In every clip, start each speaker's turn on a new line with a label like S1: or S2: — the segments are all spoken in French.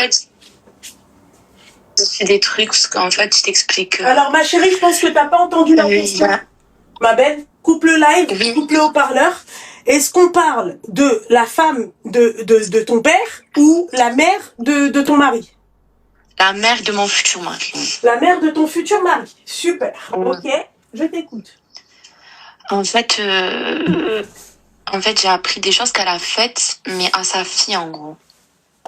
S1: fait, c'est des trucs, parce qu'en fait, je t'explique.
S2: Alors, ma chérie, je pense que t'as pas entendu la question. Ma belle, coupe le live,
S1: Oui.
S2: coupe le haut-parleur. Est-ce qu'on parle de la femme de ton père ou la mère de ton mari?
S1: La mère de mon futur mari.
S2: La mère de ton futur mari. Super.
S1: Ouais.
S2: Ok, je t'écoute.
S1: En fait, j'ai appris des choses qu'elle a faites, mais à sa fille, en gros.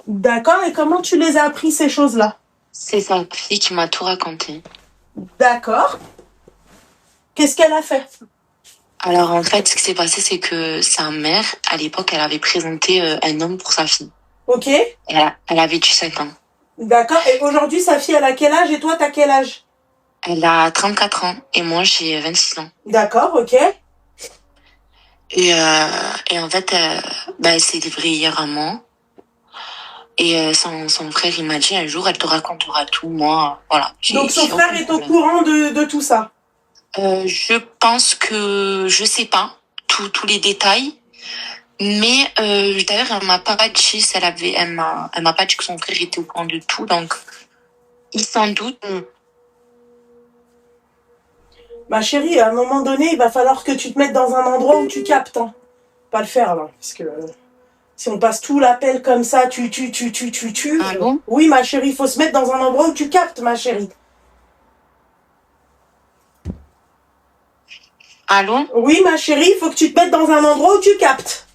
S2: D'accord, et comment tu les as appris, ces choses-là?
S1: C'est sa fille qui m'a tout raconté.
S2: D'accord. Qu'est-ce qu'elle a fait?
S1: Alors, en fait, ce qui s'est passé, c'est que sa mère, à l'époque, elle avait présenté un homme pour sa fille.
S2: Ok.
S1: Elle avait 17 ans.
S2: D'accord, et aujourd'hui, sa fille, elle a quel âge et toi, t'as quel âge?
S1: Elle a 34 ans et moi, j'ai 26 ans.
S2: D'accord, ok.
S1: Et en fait, elle s'est livrée hier à moi. Et son frère, il m'a dit un jour, elle te racontera tout. Moi, voilà.
S2: Donc son frère est au courant de tout ça?
S1: Je pense que je sais pas tous les détails, mais d'ailleurs, elle m'a pas dit si elle m'a pas dit que son frère était au courant de tout, donc il s'en doute.
S2: Ma chérie, à un moment donné, il va falloir que tu te mettes dans un endroit où tu captes. Hein. Pas le faire là, parce que si on passe tout l'appel comme ça, tu.
S1: Allô?
S2: Oui, ma chérie, il faut se mettre dans un endroit où tu captes, ma chérie.
S1: Allô?
S2: Oui, ma chérie, il faut que tu te mettes dans un endroit où tu captes.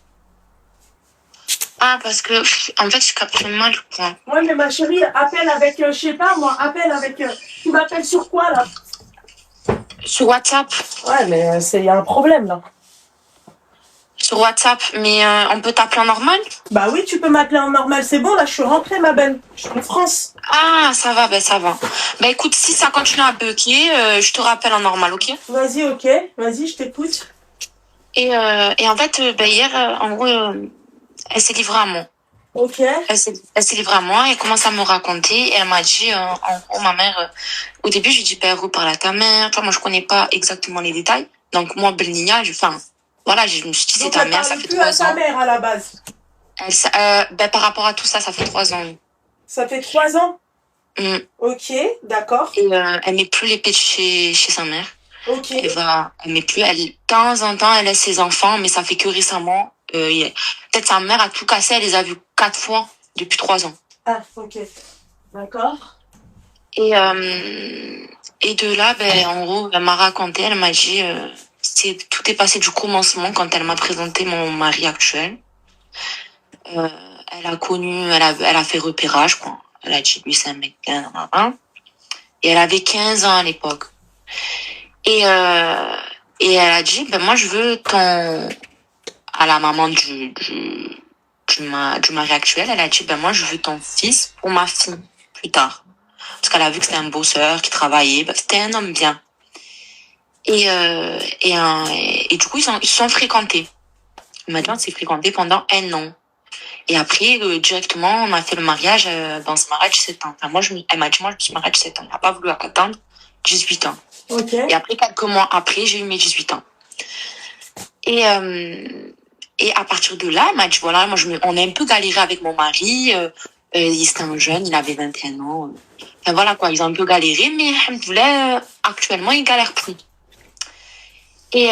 S1: Ah, parce que, en fait, je capte mal, je crois.
S2: Ouais, mais ma chérie, appelle avec, je sais pas moi, appelle avec. Tu m'appelles sur quoi là?
S1: Sur WhatsApp.
S2: Ouais, mais il y a un problème là.
S1: Sur WhatsApp, mais on peut t'appeler en normal?
S2: Bah oui, tu peux m'appeler en normal, c'est bon, là, je suis rentrée, ma belle. Je suis en France.
S1: Ah, ça va, ça va. Écoute, si ça continue à bugger, je te rappelle en normal, ok?
S2: Vas-y, ok, vas-y, je t'écoute.
S1: Et en fait, hier, en gros, elle s'est livrée à moi.
S2: Ok.
S1: Elle s'est livrée à moi et commence à me raconter. Et elle m'a dit, en gros, ma mère, au début, je lui dis, reparle à ta mère. Tu vois, moi, je connais pas exactement les détails. Donc, moi, Belnia, voilà, je me suis dit, c'est ta mère, ça fait 3 ans.
S2: Donc, elle parle plus à ta mère à la base.
S1: Par rapport à tout ça, ça fait 3 ans.
S2: Ça fait 3 ans? Ok, d'accord.
S1: Et elle met plus les pieds chez sa mère.
S2: Ok.
S1: Elle met plus. De temps en temps, elle laisse ses enfants, mais ça fait que récemment. Peut-être sa mère a tout cassé, elle les a vus 4 fois depuis 3 ans.
S2: Ah, ok. D'accord.
S1: Et de là, en gros, elle m'a raconté, elle m'a dit, tout est passé du commencement quand elle m'a présenté mon mari actuel. Elle a fait repérage, quoi. Elle a dit, lui, c'est un mec bien, et elle avait 15 ans à l'époque. Et elle a dit, moi, je veux à la maman du mari actuel, elle a dit, moi, je veux ton fils pour ma fille, plus tard. Parce qu'elle a vu que c'était un bosseur, qui travaillait, c'était un homme bien. Et du coup, ils se sont fréquentés. Maintenant, on s'est fréquentés pendant 1 an. Et après, directement, on a fait le mariage, dans ce mariage, 7 ans. Enfin, elle m'a dit, moi, je me suis mariée à 7 ans. Elle n'a pas voulu attendre 18 ans.
S2: Okay.
S1: Et après, quelques mois après, j'ai eu mes 18 ans. Et à partir de là, elle m'a dit, voilà, on a un peu galéré avec mon mari. C'était un jeune, il avait 21 ans. Enfin, voilà, quoi, ils ont un peu galéré, mais actuellement, ils galèrent plus. Et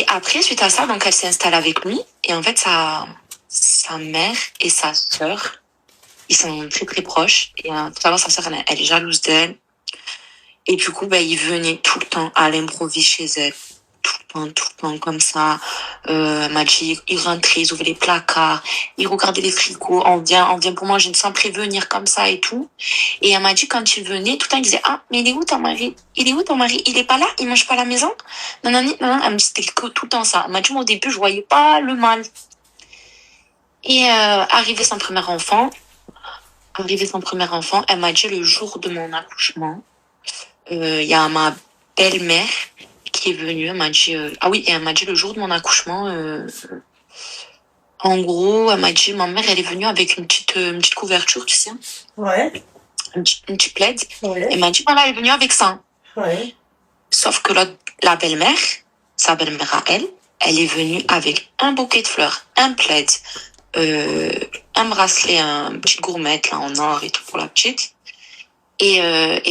S1: après, suite à ça, donc, elle s'est installée avec lui. Et en fait, sa mère et sa sœur, ils sont très, très proches. Et tout d'abord, sa sœur, elle est jalouse d'elle. Et du coup, il venait tout le temps à l'improviste chez elle. Tout le temps, comme ça. Elle m'a dit, il rentrait, ils ouvraient les placards, ils regardaient les frigos, on vient pour manger sans prévenir, comme ça et tout. Et elle m'a dit, quand il venait, tout le temps, il disait, ah, mais il est où ton mari? Il est où ton mari? Il est pas là? Il mange pas à la maison? Non, elle me dit, c'était que tout le temps ça. Elle m'a dit, moi, au début, je voyais pas le mal. Et arrivé son premier enfant, elle m'a dit, le jour de mon accouchement, il y a ma belle-mère qui est venue, elle m'a dit, elle m'a dit le jour de mon accouchement, en gros, elle m'a dit, ma mère, elle est venue avec une petite couverture, tu sais.
S2: Ouais.
S1: Une petite plaid.
S2: Ouais.
S1: Elle m'a dit, voilà, elle est venue avec ça.
S2: Ouais.
S1: Sauf que la belle-mère, sa belle-mère à elle est venue avec un bouquet de fleurs, un plaid, euh, un bracelet, un petit gourmette là en or et tout pour la petite. Et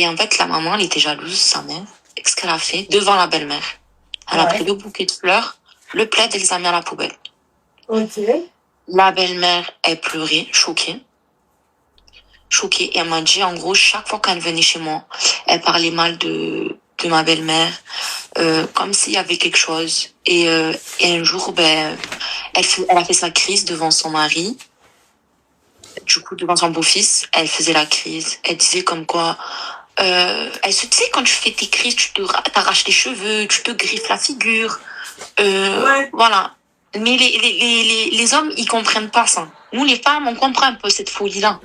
S1: en fait, la maman, elle était jalouse, sa mère. Et qu'est-ce qu'elle a fait devant la belle-mère? Elle a pris le bouquet de fleurs, le plaid, elle les a mis à la poubelle.
S2: Ok.
S1: La belle-mère, elle pleurait, choquée. Choquée. Et elle m'a dit, en gros, chaque fois qu'elle venait chez moi, elle parlait mal de ma belle-mère, comme s'il y avait quelque chose. Et un jour, ben, elle a fait sa crise devant son mari. Du coup, devant son beau-fils, elle faisait la crise. Elle disait comme quoi, tu sais, quand tu fais tes crises, t'arraches les cheveux, tu te griffes la figure.
S2: Ouais.
S1: Voilà. Mais les hommes, ils comprennent pas ça. Nous, les femmes, on comprend un peu cette folie-là.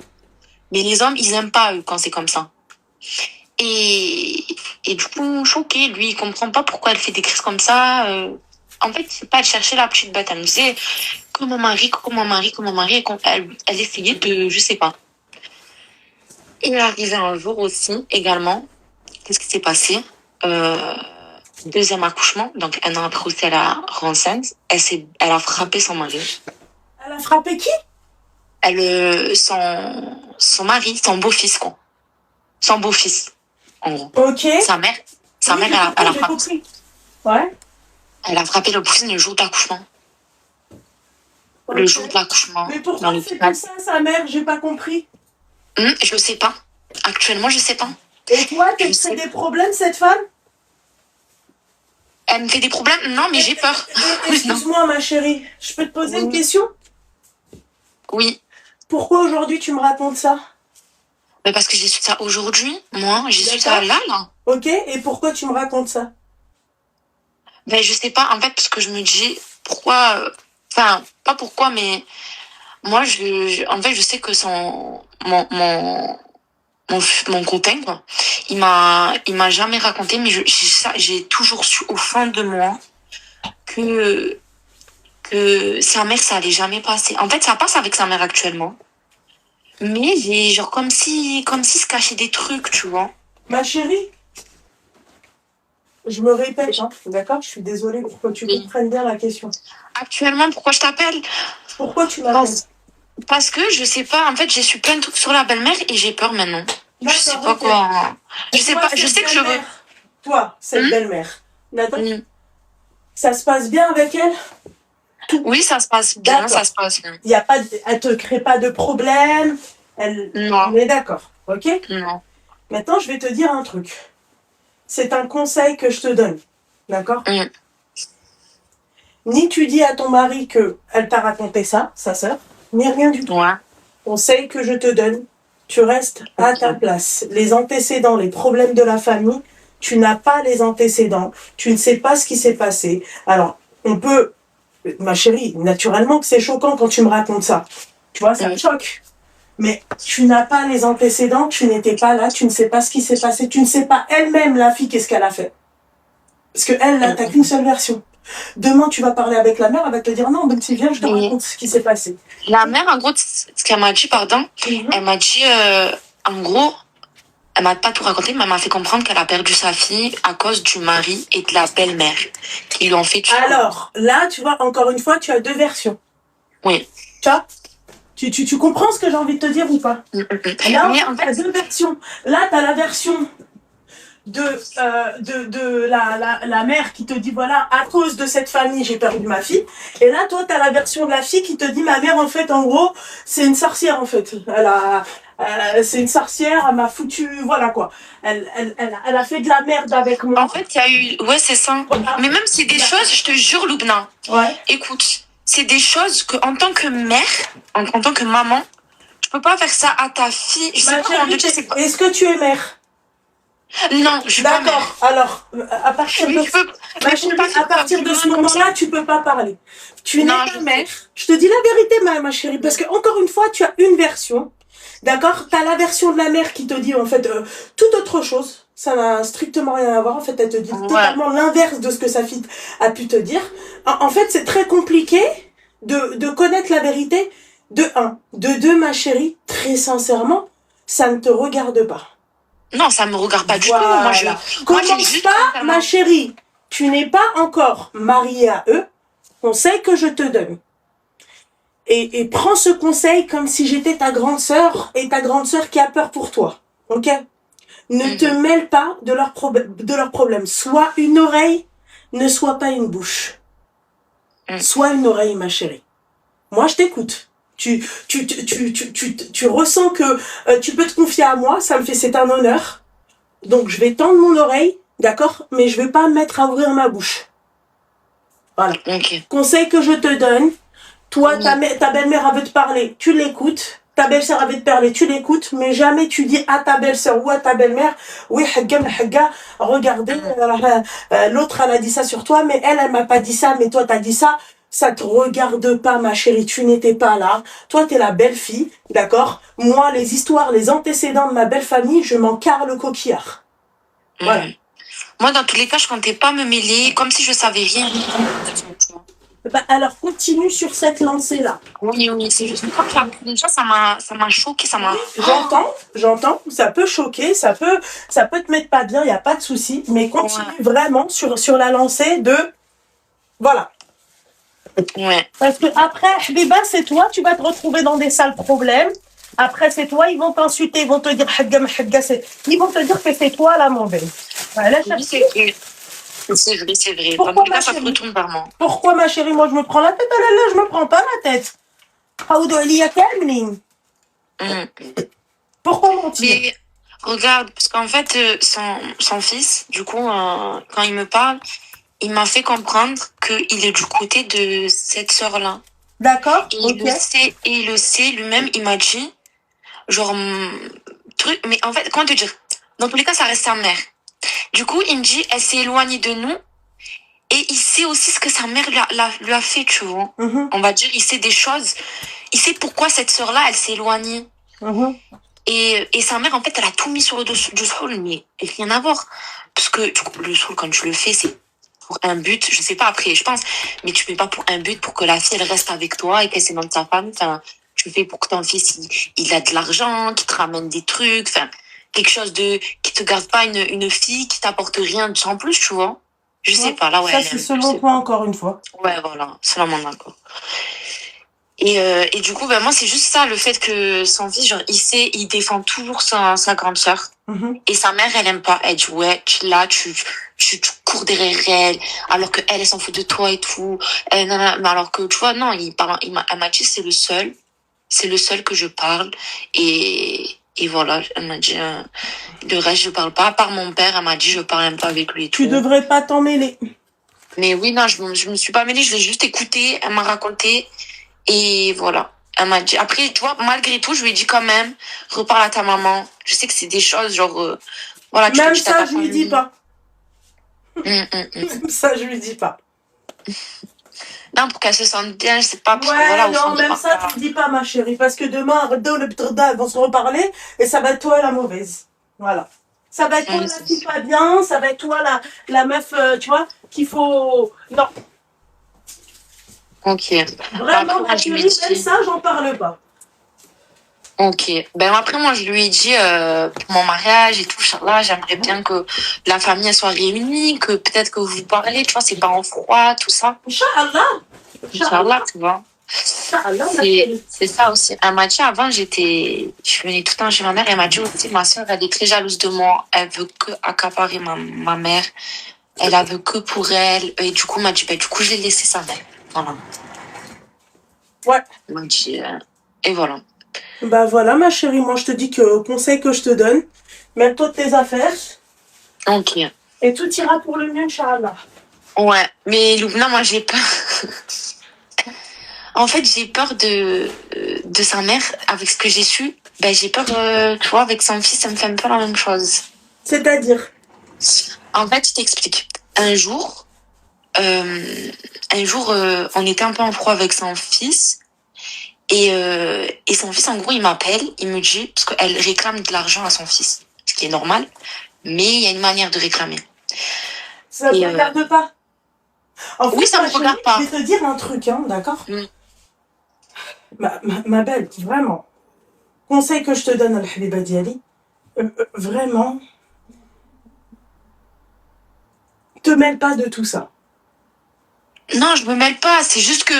S1: Mais les hommes, ils aiment pas, eux, quand c'est comme ça. Et du coup, choqué, lui, il comprend pas pourquoi elle fait des crises comme ça. En fait, c'est pas, elle cherchait la petite bête. Elle me disait, que mon mari, et elle essayait de, je sais pas. Il est arrivé un jour aussi, également. Qu'est-ce qui s'est passé? Deuxième accouchement, donc un an après aussi, elle a enceinte. Elle a frappé son mari.
S2: Elle a frappé qui?
S1: Son mari, son beau-fils, quoi. Son beau-fils, en gros.
S2: Ok.
S1: Sa mère,
S2: Oui,
S1: elle a
S2: j'ai
S1: frappé.
S2: compris. Ouais.
S1: Elle a frappé le beau-fils le jour de l'accouchement. Le
S2: Ok.
S1: jour de l'accouchement.
S2: Mais
S1: Dans
S2: pourquoi c'est
S1: l'hôpital.
S2: tout ça, sa mère? J'ai pas compris.
S1: Je sais pas. Actuellement, je sais pas.
S2: Et toi,
S1: Je
S2: t'as
S1: sais.
S2: fait des problèmes, cette femme?
S1: Elle me fait des problèmes? Non, mais j'ai peur. Non.
S2: Excuse-moi, ma chérie. Je peux te poser une
S1: Oui.
S2: question?
S1: Oui.
S2: Pourquoi aujourd'hui tu me racontes ça?
S1: Mais parce que j'ai su ça aujourd'hui. Moi, j'ai su
S2: D'accord.
S1: ça là.
S2: Ok. Et pourquoi tu me racontes ça?
S1: Ben, je sais pas. En fait, parce que je me dis, pourquoi, enfin, pas pourquoi, mais moi, en fait, je sais que mon copain, quoi, il m'a jamais raconté, mais j'ai toujours su au fond de moi que sa mère, ça allait jamais passer. En fait, ça passe avec sa mère actuellement. Mais j'ai, genre, comme si se cachait des trucs, tu vois.
S2: Ma chérie, je me répète, hein, d'accord? Je suis désolée pour que tu
S1: Oui.
S2: comprennes bien la question.
S1: Actuellement, pourquoi je t'appelle?
S2: Pourquoi tu m'appelles?
S1: Parce que je sais pas, en fait, j'ai su plein de trucs sur la belle-mère et j'ai peur maintenant. Je sais
S2: D'accord,
S1: pas
S2: ok.
S1: quoi. Je
S2: Et
S1: sais
S2: toi,
S1: pas, je
S2: cette
S1: sais que je veux.
S2: belle-mère, toi, cette
S1: Hmm?
S2: belle-mère, d'accord?
S1: Hmm.
S2: Ça se passe bien avec elle?
S1: Oui, ça se passe bien,
S2: D'accord.
S1: ça se passe bien.
S2: Il y a pas, elle te crée pas de problème.
S1: Non,
S2: On est d'accord, ok?
S1: non.
S2: Maintenant, je vais te dire un truc. C'est un conseil que je te donne, d'accord?
S1: Hmm.
S2: Ni tu dis à ton mari que elle t'a raconté ça, sa sœur, ni rien du tout.
S1: Ouais.
S2: Conseil que je te donne, tu restes à ta place. Les antécédents, les problèmes de la famille, tu n'as pas les antécédents, tu ne sais pas ce qui s'est passé. Alors, on peut, ma chérie, naturellement que c'est choquant quand tu me racontes ça. Tu vois, ça me choque. Mais tu n'as pas les antécédents, tu n'étais pas là, tu ne sais pas ce qui s'est passé, tu ne sais pas elle-même, la fille, qu'est-ce qu'elle a fait. Parce qu'elle, là, t'as qu'une seule version. Demain, tu vas parler avec la mère, elle va te dire non, ben, viens, je te raconte ce qui s'est passé.
S1: La mère, en gros, ce qu'elle m'a dit, pardon, elle m'a dit, en gros, elle m'a pas tout raconté, mais elle m'a fait comprendre qu'elle a perdu sa fille à cause du mari et de la belle-mère qui lui ont fait tuer.
S2: Alors, là, tu vois, encore une fois, tu as deux versions.
S1: Oui.
S2: Tu vois? Tu comprends ce que j'ai envie de te dire ou pas? Là,
S1: Mais en
S2: tu as
S1: fait,
S2: deux versions. Là, tu as la version de la mère qui te dit voilà, à cause de cette famille, j'ai perdu ma fille. Et là, toi, tu as la version de la fille qui te dit ma mère, en fait, en gros, c'est une sorcière, en fait. C'est une sorcière, elle m'a foutu, voilà quoi. Elle a fait de la merde avec moi.
S1: en fait, il y a eu, ouais, c'est ça.
S2: Voilà.
S1: Mais même c'est des choses, je te jure, Loubna.
S2: Ouais.
S1: Écoute, c'est des choses que, en tant que mère, en tant que maman, tu peux pas faire ça à ta fille. Je sais pas comment te dire, c'est pas.
S2: Est-ce que tu es mère?
S1: Non, je suis pas mère.
S2: D'accord. Alors, à partir
S1: Mais
S2: de,
S1: tu peux,
S2: ma
S1: mais
S2: chérie,
S1: faut pas
S2: à partir de ce
S1: comme
S2: moment-là,
S1: ça.
S2: tu peux pas parler. Tu n'es
S1: Non,
S2: pas
S1: je
S2: mère. Je te dis la vérité, ma chérie, parce que encore une fois, tu as une version. D'accord? Tu as la version de la mère qui te dit en fait toute autre chose. Ça n'a strictement rien à voir. En fait, elle te dit totalement l'inverse de ce que sa fille a pu te dire. En fait, c'est très compliqué de connaître la vérité. De un. De deux, ma chérie, très sincèrement, ça ne te regarde pas.
S1: Non, ça me regarde pas du tout. Moi, j'ai
S2: Commence
S1: juste
S2: pas,
S1: totalement.
S2: ma chérie. Tu n'es pas encore mariée à eux. Conseil que je te donne. Et prends ce conseil comme si j'étais ta grande sœur et ta grande sœur qui a peur pour toi. Ok? Ne te mêle pas de leurs problèmes. Sois une oreille, ne sois pas une bouche. Sois une oreille, ma chérie. Moi, je t'écoute. Tu ressens que tu peux te confier à moi, c'est un honneur. Donc, je vais tendre mon oreille, d'accord? Mais je vais pas me mettre à ouvrir ma bouche. Voilà.
S1: Ok.
S2: Conseil que je te donne. Toi, ta belle-mère, elle veut te parler, tu l'écoutes. Ta belle-sœur, elle veut te parler, tu l'écoutes. Mais jamais tu dis à ta belle-sœur ou à ta belle-mère, oui, regardez, l'autre, elle a dit ça sur toi, mais elle m'a pas dit ça, mais toi, t'as dit ça. Ça te regarde pas, ma chérie, tu n'étais pas là. Toi, t'es la belle-fille, d'accord? Moi, les histoires, les antécédents de ma belle-famille, je m'en carre le coquillard. Voilà.
S1: Moi, dans tous les cas, je comptais pas me mêler, comme si je savais rien.
S2: Bah, alors, continue sur cette lancée-là.
S1: Oui, c'est juste que quand tu as appris déjà, ça m'a choqué, ça m'a...
S2: J'entends, ça peut choquer, ça peut te mettre pas bien, il n'y a pas de souci, mais continue vraiment sur la lancée de... Voilà.
S1: Ouais.
S2: Parce que après, Habiba, c'est toi, tu vas te retrouver dans des sales problèmes. Après, c'est toi, ils vont t'insulter, ils vont te dire, ils vont te dire que c'est toi la mauvaise. Voilà,
S1: oui, c'est vrai.
S2: Pourquoi,
S1: ma chérie? Ça se retourne par moi.
S2: Pourquoi, ma chérie, moi, je me prends la tête? Ah là là, je me prends pas la tête. Pourquoi mentir?
S1: Mais regarde, parce qu'en fait, son fils, du coup, quand il me parle, il m'a fait comprendre qu'il est du côté de cette sœur-là.
S2: D'accord,
S1: il le sait lui-même, il m'a dit, genre, truc, mais en fait, comment te dire? Dans tous les cas, ça reste sa mère. Du coup, il me dit, elle s'est éloignée de nous. Et il sait aussi ce que sa mère lui a fait, tu vois. On va dire, il sait des choses. Il sait pourquoi cette sœur-là, elle s'est éloignée. Et sa mère, en fait, elle a tout mis sur le dos du soul, mais rien à voir. Parce que le soul, quand tu le fais, c'est pour un but. Je sais pas après, je pense. Mais tu fais pas pour un but, pour que la fille, elle reste avec toi et qu'elle s'éloigne de sa femme. Enfin, tu fais pour que ton fils, il a de l'argent, qu'il te ramène des trucs. Enfin, quelque chose qui te garde pas une fille qui t'apporte rien sans plus, tu vois. Je sais pas, là, ouais.
S2: Ça, c'est selon toi, encore une fois.
S1: Ouais, voilà, selon mon accord. Et du coup, ben, moi, c'est juste ça, le fait que son fils, genre, il défend toujours sa grande sœur. Et sa mère, elle aime pas. Elle dit, ouais, tu cours derrière elle, alors que elle s'en fout de toi et tout. Mais alors que, tu vois, non, elle m'a dit, c'est le seul que je parle. Et voilà, elle m'a dit, le reste, je parle pas. À part mon père, elle m'a dit, je parle même pas avec lui et tout.
S2: Tu devrais pas t'en mêler.
S1: Mais oui, non, je me suis pas mêlée, je l'ai juste écouté, elle m'a raconté. Et voilà. Elle m'a dit, après, tu vois, malgré tout, je lui ai dit quand même, reparle à ta maman. Je sais que c'est des choses, genre, voilà, tu
S2: même
S1: le dis à ta
S2: ça, je lui dis pas.
S1: Même
S2: ça, je lui dis pas.
S1: Non, pour qu'elle se sente bien, je sais pas. Parce
S2: ouais,
S1: que, voilà,
S2: non, même ça, tu dis pas, ma chérie. Parce que demain, ils vont se reparler et ça va être toi la mauvaise. Voilà. Ça va être toi la fille pas bien, ça va être toi la meuf, tu vois, qu'il faut... Non.
S1: Ok.
S2: Vraiment, après, ma chérie, même ça, j'en parle pas.
S1: Ok. Ben après, moi, je lui ai dit, pour mon mariage et tout, là, j'aimerais bien que la famille elle soit réunie, que peut-être que vous parlez, tu vois, c'est pas en froid, tout ça.
S2: Inch'Allah.
S1: Inch'Allah, tu vois. C'est ça aussi. Elle m'a dit avant, je venais tout le temps chez ma mère, elle m'a dit aussi, ma soeur, elle est très jalouse de moi, elle veut que accaparer ma mère, elle a veut que pour elle, et du coup, elle m'a dit, du coup, je l'ai laissé sa mère. Voilà.
S2: Ouais.
S1: Elle m'a dit, et voilà.
S2: Bah voilà, ma chérie, moi je te dis que conseil que je te donne, mets-toi de tes affaires.
S1: Ok.
S2: Et tout ira pour le mieux, Inch'Allah.
S1: Ouais, mais Loubna, moi j'ai peur. En fait, j'ai peur de sa mère, avec ce que j'ai su. Ben, j'ai peur, tu vois, avec son fils, ça me fait un peu la même chose.
S2: C'est-à-dire?
S1: En fait, je t'explique. Un jour, on était un peu en froid avec son fils. Et son fils, en gros, il m'appelle, il me dit, parce qu'elle réclame de l'argent à son fils, ce qui est normal, mais il y a une manière de réclamer.
S2: Ça ne te regarde pas. En fait,
S1: oui, ça me regarde pas.
S2: Je vais te dire un truc, hein, d'accord? Ma belle, vraiment. Conseil que je te donne, Al-Habiba Diali, vraiment, te mêle pas de tout ça.
S1: Non, je me mêle pas, c'est juste que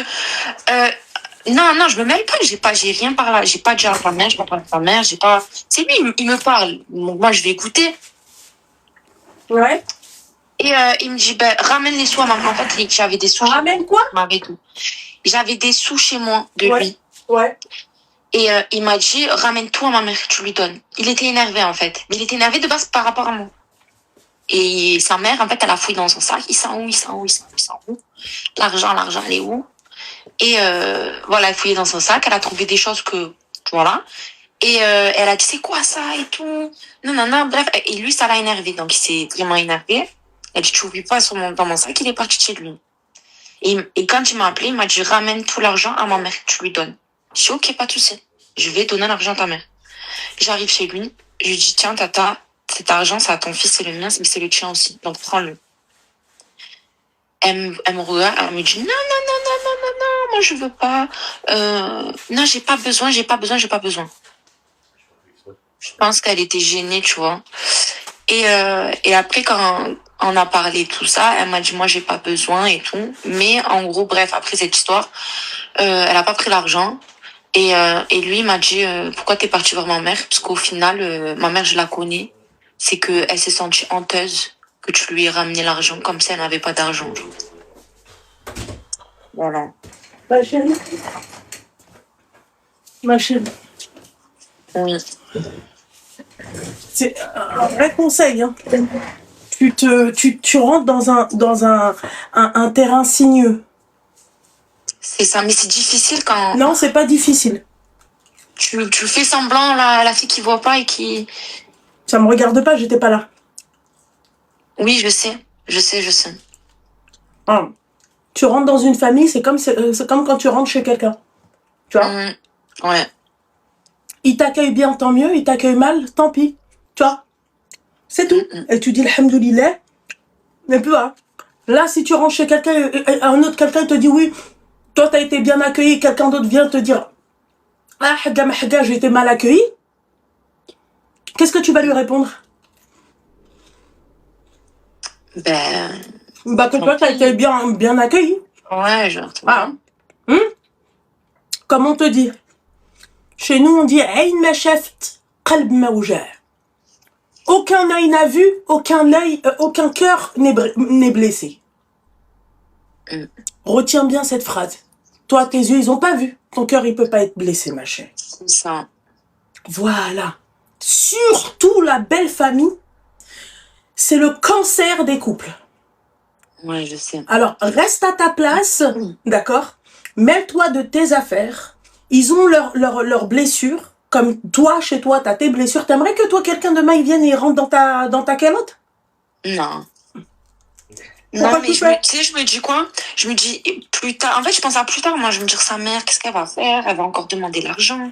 S1: Non, je me mêle pas, j'ai rien par là, j'ai pas déjà ta mère, j'ai pas parlé de ta mère, j'ai pas. C'est lui, il me parle. Donc moi, je vais écouter.
S2: Ouais.
S1: Et il me dit, ben, ramène les sous à maman. En fait, j'avais des sous.
S2: Ramène quoi?
S1: M'avait tout. J'avais des sous chez moi de lui.
S2: Ouais.
S1: Et il m'a dit, ramène tout à ma mère, tu lui donnes. Il était énervé, en fait. Mais il était énervé de base par rapport à moi. Et sa mère, en fait, elle a fouillé dans son sac. Il s'en où? L'argent, elle est où? Et voilà, elle fouillait dans son sac. Elle a trouvé des choses que, voilà. Et elle a dit, c'est quoi ça et tout? Non, bref. Et lui, ça l'a énervé. Donc, il s'est vraiment énervé. Elle dit, tu oublies pas dans mon sac, il est parti de chez lui. Et quand il m'a appelé, il m'a dit, ramène tout l'argent à ma mère, tu lui donnes. Je dis, ok, pas de souci. Je vais donner l'argent à ta mère. J'arrive chez lui, je lui dis, tiens, tata, cet argent, c'est à ton fils, c'est le mien, mais c'est le tien aussi. Donc, prends-le. Elle me regarde, elle me dit, non, moi, je veux pas. Non, j'ai pas besoin. Je pense qu'elle était gênée, tu vois. Et après, quand on a parlé tout ça, elle m'a dit, moi, j'ai pas besoin et tout. Mais en gros, bref, après cette histoire, elle a pas pris l'argent. Et lui, il m'a dit, pourquoi t'es parti voir ma mère? Parce qu'au final, ma mère, je la connais. C'est que elle s'est sentie honteuse que tu lui aies ramené l'argent comme si elle n'avait pas d'argent. Voilà.
S2: Ma chérie.
S1: Oui.
S2: C'est un vrai conseil, hein. Tu rentres dans un terrain sinueux.
S1: C'est ça, mais c'est difficile quand
S2: Non, c'est pas difficile.
S1: tu fais semblant, la fille qui voit pas et qui...
S2: Ça me regarde pas, j'étais pas là.
S1: Oui, je sais.
S2: Ah. Tu rentres dans une famille, c'est comme quand tu rentres chez quelqu'un. Tu vois?
S1: Ouais.
S2: Il t'accueille bien, tant mieux. Il t'accueille mal, tant pis. Tu vois? C'est tout. Et tu dis alhamdoulilah. Mais plus, hein. Là, si tu rentres chez quelqu'un, un autre quelqu'un te dit oui, toi t'as été bien accueilli, quelqu'un d'autre vient te dire ah, haga, j'ai été mal accueilli. Qu'est-ce que tu vas lui répondre?
S1: Ben,
S2: que toi t'as été bien accueilli.
S1: ouais, genre.
S2: Ah. Comme on te dit. Chez nous, on dit Aïn ma shaft, qalb ma wujah. Aucun œil n'a vu, aucun cœur n'est blessé. Retiens bien cette phrase. Toi, tes yeux, ils ont pas vu. Ton cœur, il peut pas être blessé, ma chère.
S1: C'est ça.
S2: Voilà. Surtout la belle famille, c'est le cancer des couples.
S1: Ouais, je sais.
S2: Alors, reste à ta place, d'accord? Mêle-toi de tes affaires. Ils ont leurs blessures. Comme toi, chez toi, t'as tes blessures. T'aimerais que toi, quelqu'un demain, il vienne et il rentre dans ta calotte?
S1: Non.
S2: Pourquoi
S1: Non, mais je me dis quoi? Je me dis plus tard. En fait, je pense à plus tard. Moi, je me dis sa mère, qu'est-ce qu'elle va faire? Elle va encore demander l'argent.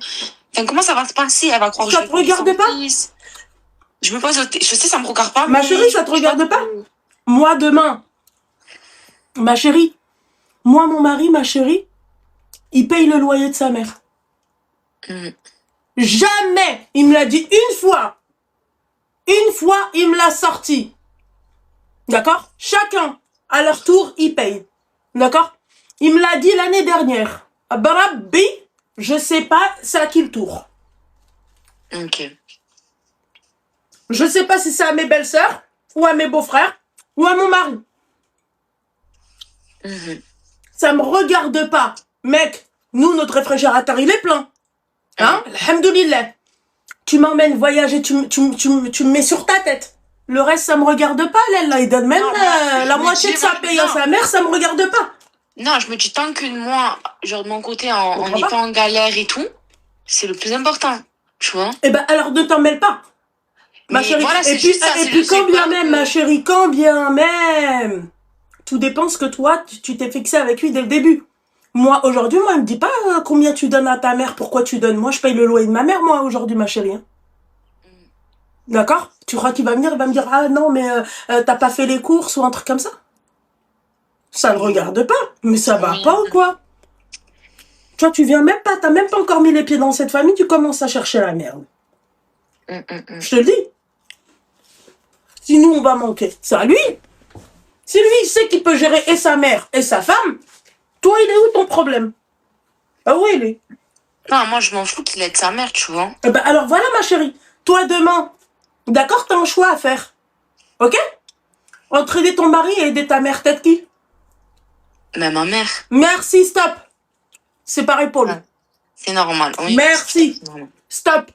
S1: Enfin, comment ça va se passer? Elle va croire que
S2: ça te regarde pas?
S1: Je me pose. Je sais, ça me regarde pas.
S2: Ma chérie, ça te regarde pas? Moi, demain, ma chérie, mon mari, ma chérie, il paye le loyer de sa mère. Jamais, il me l'a dit une fois, il me l'a sorti. D'accord? Chacun, à leur tour, il paye. D'accord? Il me l'a dit l'année dernière. Barabbi, je sais pas, c'est à qui le tour?
S1: Ok.
S2: Je sais pas si c'est à mes belles-sœurs, ou à mes beaux-frères, ou à mon mari. Ça me regarde pas. Mec, nous, notre réfrigérateur, il est plein. Hein? Alhamdoulilah. Tu m'emmènes voyager, tu me mets sur ta tête. Le reste, ça me regarde pas, là. Il donne même la moitié de sa paye à sa mère, ça me regarde pas.
S1: Non, je me dis, tant que moi, genre de mon côté, on n'est pas en galère et tout, c'est le plus important. Tu vois?
S2: Eh ben, alors ne t'en mêle pas. Ma chérie.
S1: Voilà,
S2: et puis quand bien même, ma chérie, quand bien même. Tout dépend ce que toi, tu t'es fixé avec lui dès le début. Moi, aujourd'hui, il me dit pas combien tu donnes à ta mère, pourquoi tu donnes. Moi, je paye le loyer de ma mère, moi, aujourd'hui, ma chérie. Hein. D'accord? Tu crois qu'il va venir, il va me dire, ah non, mais t'as pas fait les courses ou un truc comme ça? Ça le regarde pas. Mais ça va pas ou quoi? Toi, tu viens même pas, t'as même pas encore mis les pieds dans cette famille, tu commences à chercher la merde. Je te le dis. Si nous, on va manquer, c'est à lui. Si lui, il sait qu'il peut gérer et sa mère et sa femme, toi, il est où ton problème? Ah, où il est?
S1: Non, moi, je m'en fous qu'il aide sa mère, tu vois.
S2: Eh ben, alors voilà, ma chérie. Toi, demain, d'accord, t'as un choix à faire. Ok? Entre aider ton mari et aider ta mère, tête qui?
S1: Mais ma mère.
S2: Merci, stop. C'est pareil pour lui.
S1: Ouais. C'est normal. Oui,
S2: Merci.
S1: c'est normal.
S2: Stop.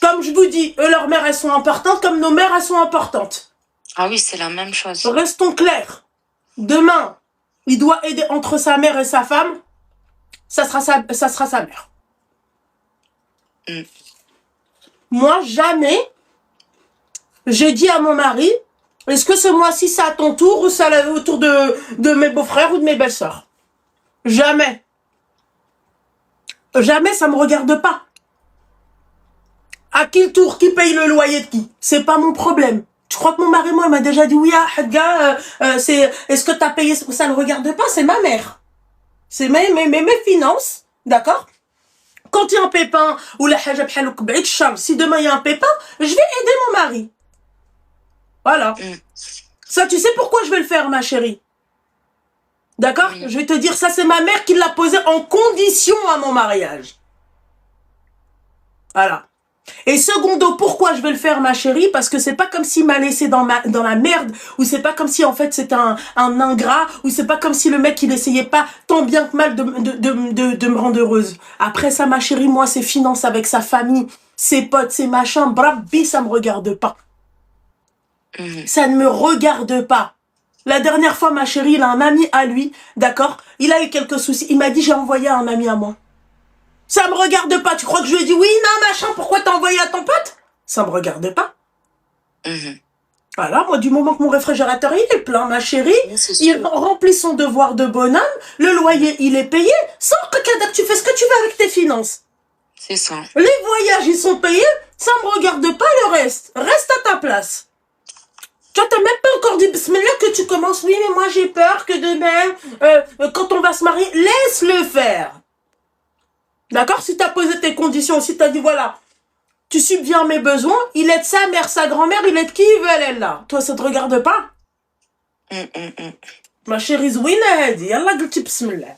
S2: Comme je vous dis, eux, leurs mères, elles sont importantes, comme nos mères, elles sont importantes.
S1: Ah oui, c'est la même chose.
S2: Restons clairs. Demain, il doit aider entre sa mère et sa femme. Ça sera sa mère.
S1: Mm.
S2: Moi, jamais, j'ai dit à mon mari, est-ce que ce mois-ci, c'est à ton tour ou c'est au tour de mes beaux-frères ou de mes belles-sœurs? Jamais. Jamais, ça me regarde pas. À qui le tour? Qui paye le loyer de qui? C'est pas mon problème. Tu crois que mon mari, moi, il m'a déjà dit, oui, Hadga, est-ce que t'as payé? Ça le regarde pas, c'est ma mère. C'est mes finances, d'accord? Quand il y a un pépin, ou la haja bhalok b'id shar, si demain il y a un pépin, je vais aider mon mari. Voilà.
S1: Mm.
S2: Ça, tu sais pourquoi je vais le faire, ma chérie? D'accord?
S1: Oui.
S2: Je vais te dire, ça, c'est ma mère qui l'a posé en condition à mon mariage. Voilà. Et secondo, pourquoi je vais le faire, ma chérie? Parce que c'est pas comme s'il m'a laissé dans la merde, ou c'est pas comme si, en fait, c'était un ingrat, ou c'est pas comme si le mec, il essayait pas tant bien que mal de me rendre heureuse. Après ça, ma chérie, moi, ses finances avec sa famille, ses potes, ses machins, brabi, ça me regarde pas. Ça ne me regarde pas. La dernière fois, ma chérie, il a un ami à lui, d'accord? Il a eu quelques soucis. Il m'a dit, j'ai envoyé à un ami à moi. Ça me regarde pas. Tu crois que je lui ai dit, oui, non, machin, pourquoi t'as envoyé à ton pote? Ça me regarde pas. Voilà, moi, du moment que mon réfrigérateur, il est plein, ma chérie, il remplit son devoir de bonhomme, le loyer, il est payé, sans que tu fais ce que tu veux avec tes finances.
S1: C'est ça.
S2: Les voyages, ils sont payés, ça me regarde pas le reste. Reste à ta place. Tu vois, t'as même pas encore dit, bismillah, que tu commences, oui, mais moi, j'ai peur que demain, quand on va se marier, laisse-le faire. D'accord? Si t'as posé tes conditions, si t'as dit, voilà, tu subviens à mes besoins, il aide sa mère, sa grand-mère, il aide qui il veut, elle est là. Toi, ça te regarde pas? Ma chérie, zouina, dit, yallah, gulti bismillah.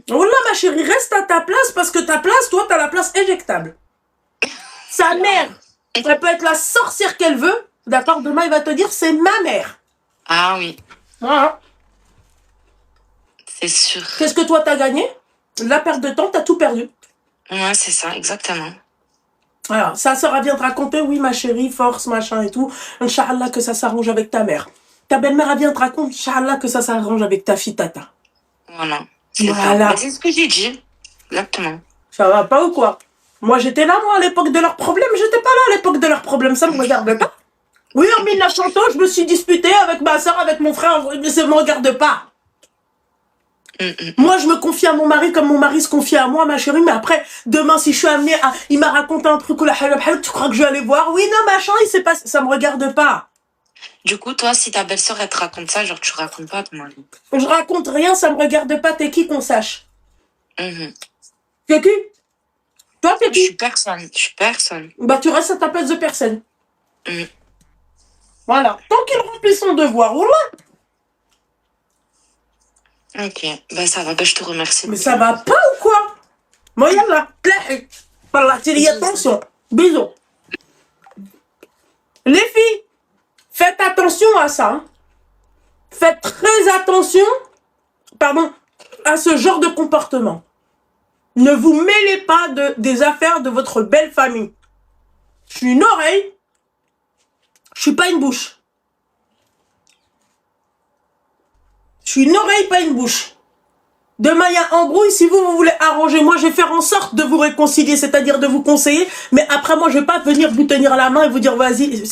S2: Wallah, ma chérie, reste à ta place, parce que ta place, toi, t'as la place éjectable. Sa mère, elle peut être la sorcière qu'elle veut, d'accord? Demain, il va te dire, c'est ma mère.
S1: Ah oui,
S2: Voilà.
S1: c'est sûr.
S2: Qu'est-ce que toi, t'as gagné? La perte de temps, t'as tout perdu.
S1: Ouais, c'est ça, exactement.
S2: Alors, sa sœur, elle vient te raconter, oui, ma chérie, force, machin et tout. Inch'Allah, que ça s'arrange avec ta mère. Ta belle-mère, elle vient te raconter, Inch'Allah, que ça s'arrange avec ta fille, tata.
S1: Voilà. C'est
S2: Voilà.
S1: ça. C'est ce que j'ai dit. Exactement.
S2: Ça va pas ou quoi? Moi, j'étais là, moi, à l'époque de leurs problèmes. J'étais pas là à l'époque de leurs problèmes. Ça me regarde pas. Oui, en 1900, je me suis disputée avec ma soeur, avec mon frère. Mais ça me regarde pas. Moi, je me confie à mon mari comme mon mari se confie à moi, ma chérie. Mais après, demain, si je suis amenée à... Il m'a raconté un truc, ou la tu crois que je vais aller voir? Oui, non, machin, il s'est passé. Ça me regarde pas.
S1: Du coup, toi, si ta belle-sœur, elle te raconte ça, genre, tu racontes pas à ton mari.
S2: Je raconte rien, ça me regarde pas. T'es qui qu'on sache?
S1: Mhm.
S2: T'es qui? Toi, t'es
S1: Je
S2: qui?
S1: suis personne. Je suis personne.
S2: Bah, tu restes à ta place de personne.
S1: Mhm.
S2: Voilà. Tant qu'il remplit son devoir, voilà.
S1: Ok. Ben, ça va. Ben, je te remercie.
S2: Mais ça va pas ou quoi? Moi, yallah, tlahi. Par la télé, attention. Bisous. Les filles, faites attention à ça. Hein. Faites très attention, pardon, à ce genre de comportement. Ne vous mêlez pas des affaires de votre belle famille. Je suis une oreille. Je suis pas une bouche. Je suis une oreille, pas une bouche. Demain, il y a embrouille. Si vous voulez arranger, moi, je vais faire en sorte de vous réconcilier, c'est-à-dire de vous conseiller. Mais après, moi, je vais pas venir vous tenir la main et vous dire, vas-y,